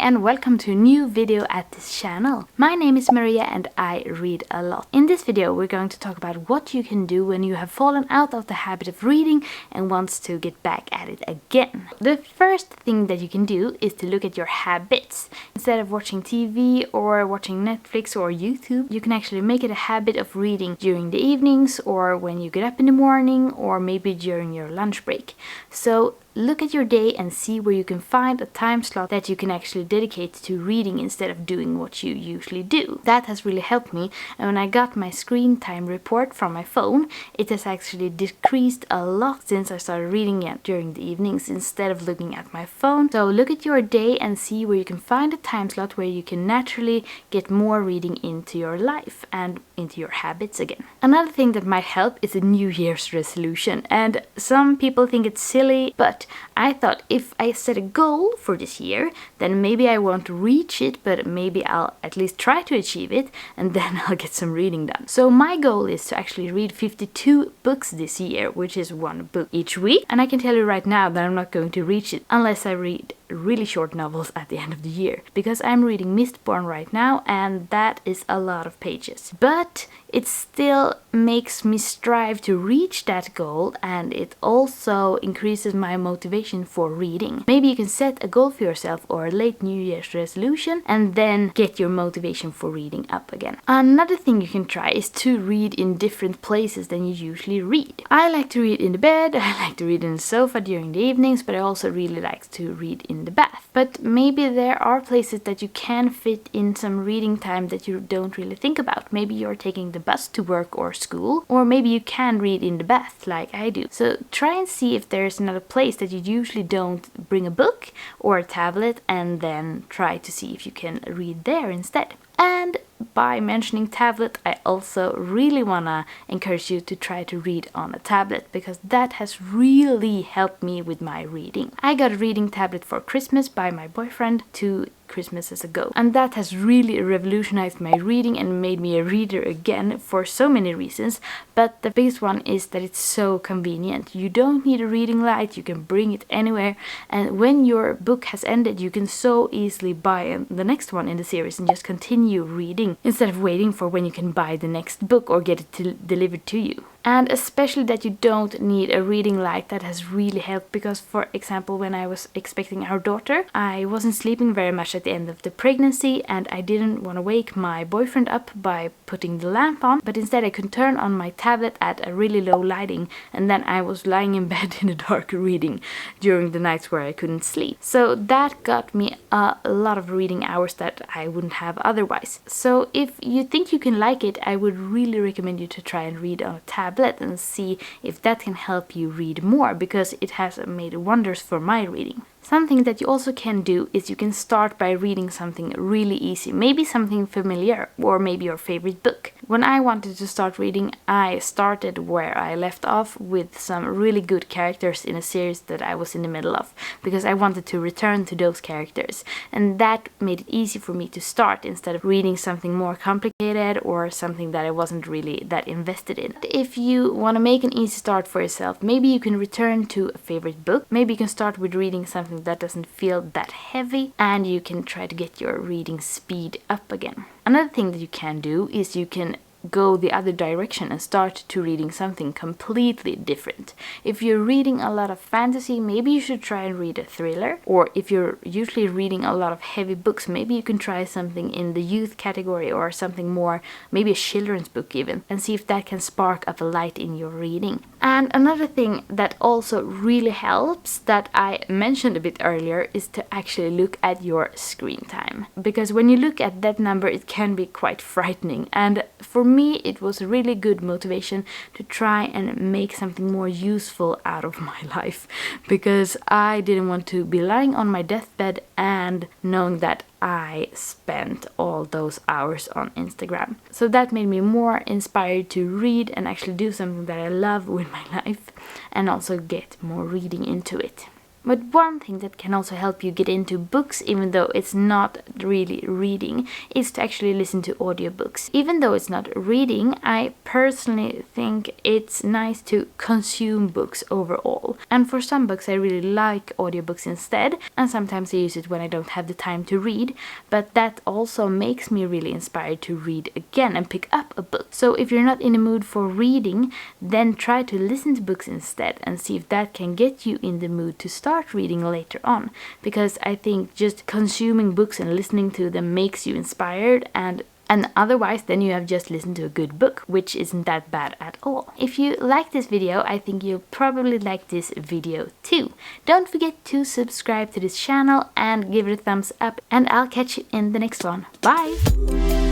and welcome to a new video at this channel. My name is Maria and I read a lot. In this video we're going to talk about what you can do when you have fallen out of the habit of reading and wants to get back at it again. The first thing that you can do is to look at your habits. Instead of watching TV or watching Netflix or YouTube, you can actually make it a habit of reading during the evenings or when you get up in the morning or maybe during your lunch break. So look at your day and see where you can find a time slot that you can actually dedicate to reading instead of doing what you usually do. That has really helped me, and when I got my screen time report from my phone, it has actually decreased a lot since I started reading it during the evenings instead of looking at my phone. So look at your day and see where you can find a time slot where you can naturally get more reading into your life and into your habits again. Another thing that might help is a New Year's resolution, and some people think it's silly, but I thought if I set a goal for this year, then maybe I won't reach it, but maybe I'll at least try to achieve it, and then I'll get some reading done. So my goal is to actually read 52 books this year, which is one book each week. And I can tell you right now that I'm not going to reach it unless I read really short novels at the end of the year, because I'm reading Mistborn right now and that is a lot of pages. But it still makes me strive to reach that goal, and it also increases my motivation for reading. Maybe you can set a goal for yourself or a late New Year's resolution and then get your motivation for reading up again. Another thing you can try is to read in different places than you usually read. I like to read in the bed, I like to read in the sofa during the evenings, but I also really like to read in the bath. But maybe there are places that you can fit in some reading time that you don't really think about. Maybe you're taking the bus to work or school, or maybe you can read in the bath like I do. So try and see if there's another place that you usually don't bring a book or a tablet, and then try to see if you can read there instead. And by mentioning tablet, I also really wanna encourage you to try to read on a tablet, because that has really helped me with my reading. I got a reading tablet for Christmas by my boyfriend 2 Christmases ago, and that has really revolutionized my reading and made me a reader again for so many reasons. But the biggest one is that it's so convenient. You don't need a reading light, you can bring it anywhere, and when your book has ended you can so easily buy the next one in the series and just continue reading instead of waiting for when you can buy the next book or get it delivered to you. And especially that you don't need a reading light, that has really helped, because for example when I was expecting our daughter, I wasn't sleeping very much at the end of the pregnancy and I didn't want to wake my boyfriend up by putting the lamp on, but instead I could turn on my tablet at a really low lighting, and then I was lying in bed in the dark reading during the nights where I couldn't sleep. So that got me a lot of reading hours that I wouldn't have otherwise. So if you think you can like it, I would really recommend you to try and read on a tablet and see if that can help you read more, because it has made wonders for my reading. Something that you also can do is you can start by reading something really easy, maybe something familiar or maybe your favorite book. When I wanted to start reading, I started where I left off with some really good characters in a series that I was in the middle of, because I wanted to return to those characters, and that made it easy for me to start instead of reading something more complicated or something that I wasn't really that invested in. If you want to make an easy start for yourself, maybe you can return to a favorite book. Maybe you can start with reading something that doesn't feel that heavy, and you can try to get your reading speed up again. Another thing that you can do is you can go the other direction and start to reading something completely different. If you're reading a lot of fantasy, maybe you should try and read a thriller. Or if you're usually reading a lot of heavy books, maybe you can try something in the youth category or something more, maybe a children's book even, and see if that can spark up a light in your reading. And another thing that also really helps, that I mentioned a bit earlier, is to actually look at your screen time. Because when you look at that number, it can be quite frightening. And for me, it was a really good motivation to try and make something more useful out of my life, because I didn't want to be lying on my deathbed and knowing that I spent all those hours on Instagram. So that made me more inspired to read and actually do something that I love with my life, and also get more reading into it. But one thing that can also help you get into books, even though it's not really reading, is to actually listen to audiobooks. Even though it's not reading, I personally think it's nice to consume books overall. And for some books I really like audiobooks instead, and sometimes I use it when I don't have the time to read, but that also makes me really inspired to read again and pick up a book. So if you're not in the mood for reading, then try to listen to books instead and see if that can get you in the mood to start reading later on. Because I think just consuming books and listening to them makes you inspired, and otherwise then you have just listened to a good book, which isn't that bad at all. If you like this video, I think you'll probably like this video too. Don't forget to subscribe to this channel and give it a thumbs up, and I'll catch you in the next one. Bye!